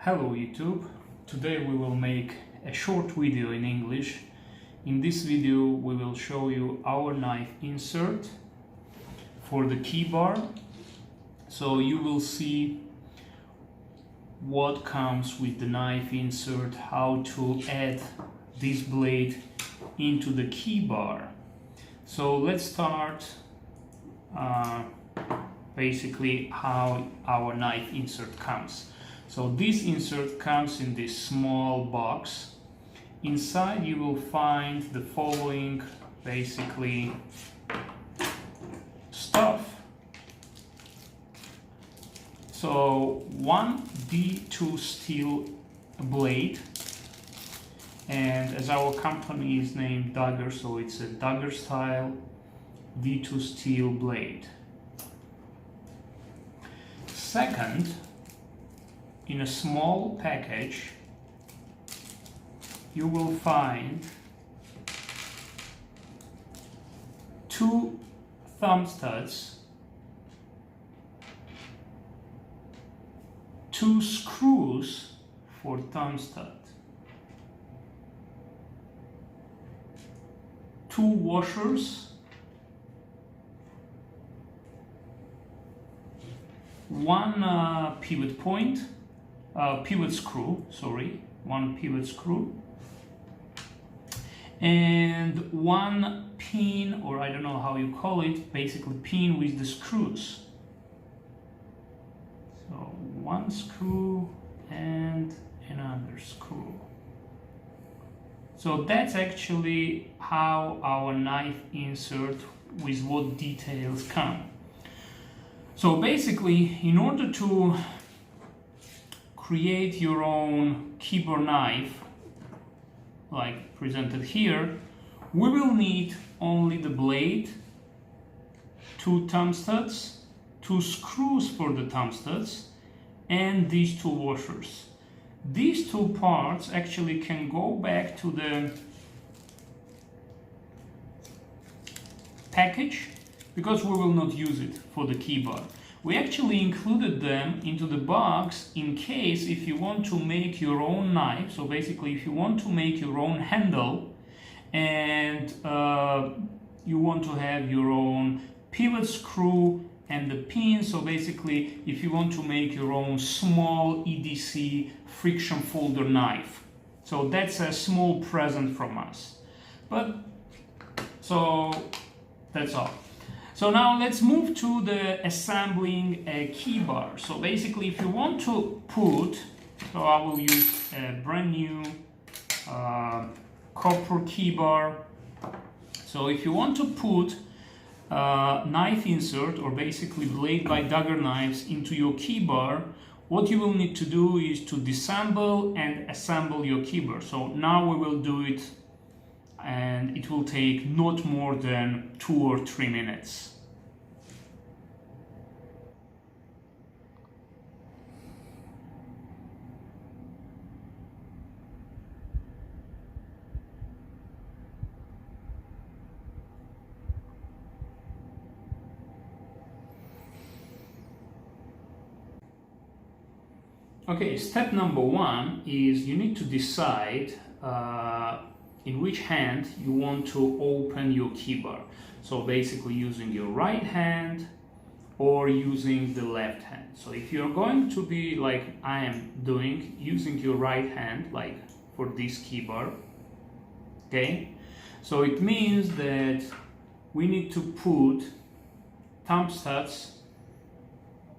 Hello YouTube, today we will make a short video in English. In this video we will show you our knife insert for the KeyBar. So you will see what comes with the knife insert, how to add this blade into the KeyBar. So let's start basically how our knife insert comes. So this insert comes in this small box. Inside you will find the following basically stuff. So one D2 steel blade, and as our company is named Daggerr, so it's a Daggerr style D2 steel blade. Second, in a small package you will find two thumb studs, two screws for thumb stud, two washers, one pivot screw, and one pin, or I don't know how you call it, basically pin with the screws. So one screw and another screw. So that's actually how our knife insert with what details come. So basically, in order to create your own KeyBar knife, like presented here, we will need only the blade, two thumb studs, two screws for the thumb studs, and these two washers. These two parts actually can go back to the package because we will not use it for the KeyBar. We actually included them into the box in case if you want to make your own knife. So basically if you want to make your own handle and you want to have your own pivot screw and the pin. So basically if you want to make your own small EDC friction folder knife. So that's a small present from us. But so that's all. So now let's move to the assembling a KeyBar. So basically if you want to put, so I will use a brand new copper KeyBar. So if you want to put knife insert or basically blade by Daggerrknives into your KeyBar, what you will need to do is to disassemble and assemble your KeyBar. So now we will do it, and it will take not more than 2 or 3 minutes. Okay, step number 1 is you need to decide in which hand you want to open your KeyBar. So basically using your right hand or using the left hand. So if you're going to be like I am doing, using your right hand, like for this KeyBar, okay? So it means that we need to put thumb studs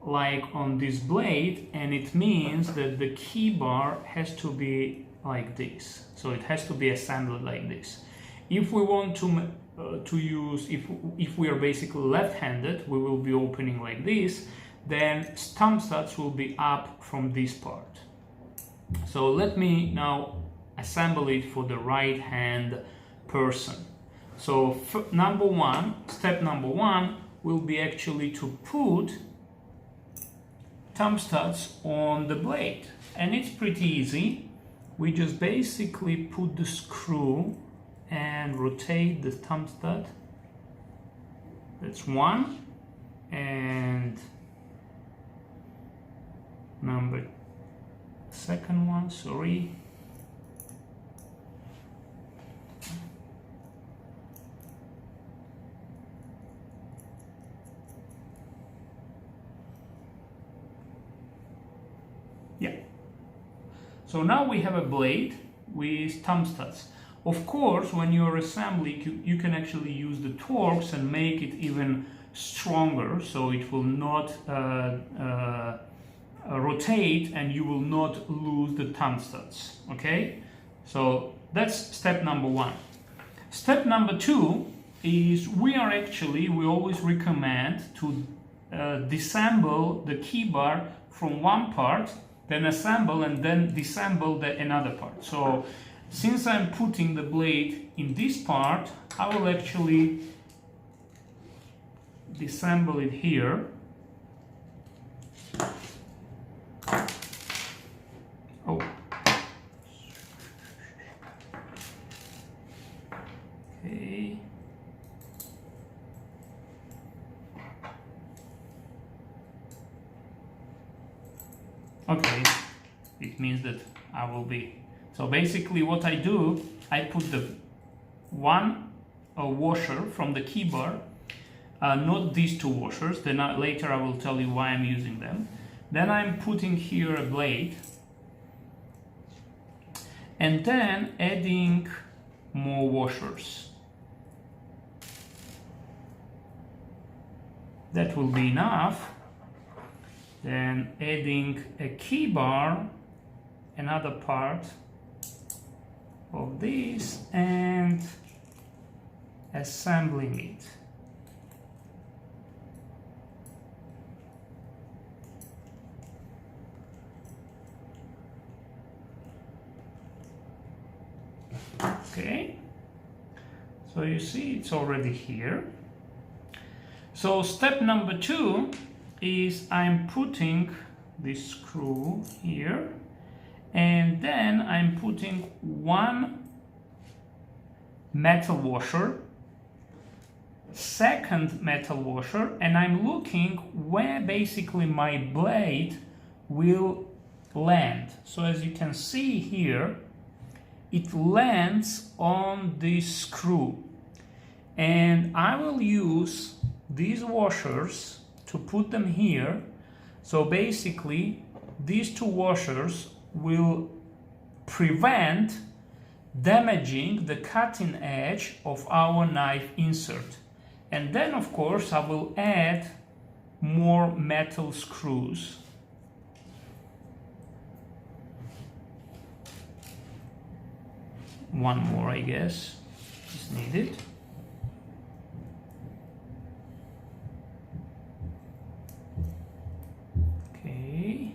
like on this blade, and it means that the KeyBar has to be like this. So it has to be assembled like this. If we want to use, if we are basically left-handed, we will be opening like this, then thumb studs will be up from this part. So let me now assemble it for the right-hand person. So step number one will be actually to put thumb studs on the blade, and it's pretty easy. We just basically put the screw and rotate the thumb stud. That's one, and number second one, sorry. Yeah. So now we have a blade with thumb studs. Of course, when you're assembling, you can actually use the torques and make it even stronger, so it will not rotate and you will not lose the thumb studs. Okay, so that's step number one. Step number two is we always recommend to disassemble the KeyBar from one part, then assemble and then disassemble another part. So since I'm putting the blade in this part, I will actually disassemble it here. Oh. Okay. Okay, it means that I will be. So basically what I do, I put the one washer from the KeyBar, not these two washers, then later I will tell you why I'm using them. Then I'm putting here a blade and then adding more washers. That will be enough. Then adding a KeyBar, another part of this, and assembling it. Okay, so you see it's already here. So step number two is I'm putting this screw here, and then I'm putting one metal washer, second metal washer, and I'm looking where basically my blade will land. So as you can see here, it lands on this screw, and I will use these washers to put them here. So basically these two washers will prevent damaging the cutting edge of our knife insert. And then of course I will add more metal screws. One more, I guess, is needed. Okay.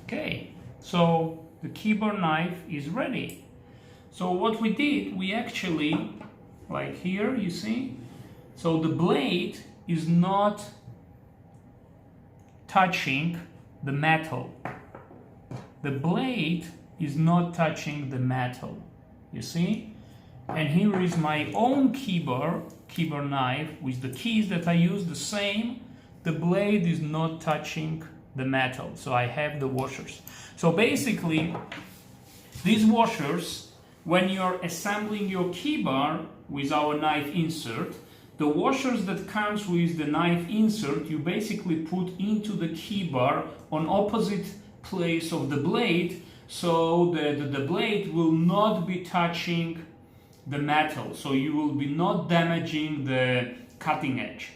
Okay, so the KeyBar knife is ready. So what we did, we actually, like here, you see, so the blade is not touching the metal. The blade is not touching the metal, you see? And here is my own KeyBar knife with the keys that I use the same. The blade is not touching the metal, so I have the washers. So basically, these washers, when you're assembling your KeyBar with our knife insert, the washers that comes with the knife insert, you basically put into the KeyBar on opposite place of the blade, so that the blade will not be touching the metal, so you will be not damaging the cutting edge.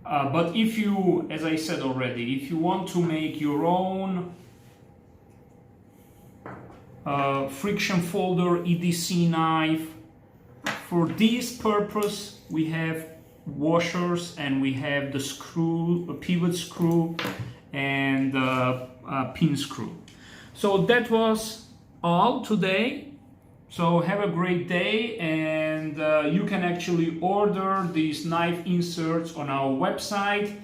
But if you, as I said already, if you want to make your own friction folder EDC knife, for this purpose we have washers and we have the screw, a pivot screw and a pin screw. So that was all today. So have a great day, and you can actually order these knife inserts on our website.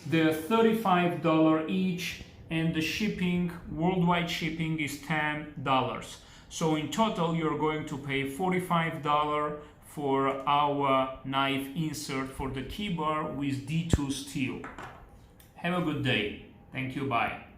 They're $35 each, and the shipping, worldwide shipping, is $10. So in total you're going to pay $45 for our knife insert for the KeyBar with D2 steel. Have a good day. Thank you, bye.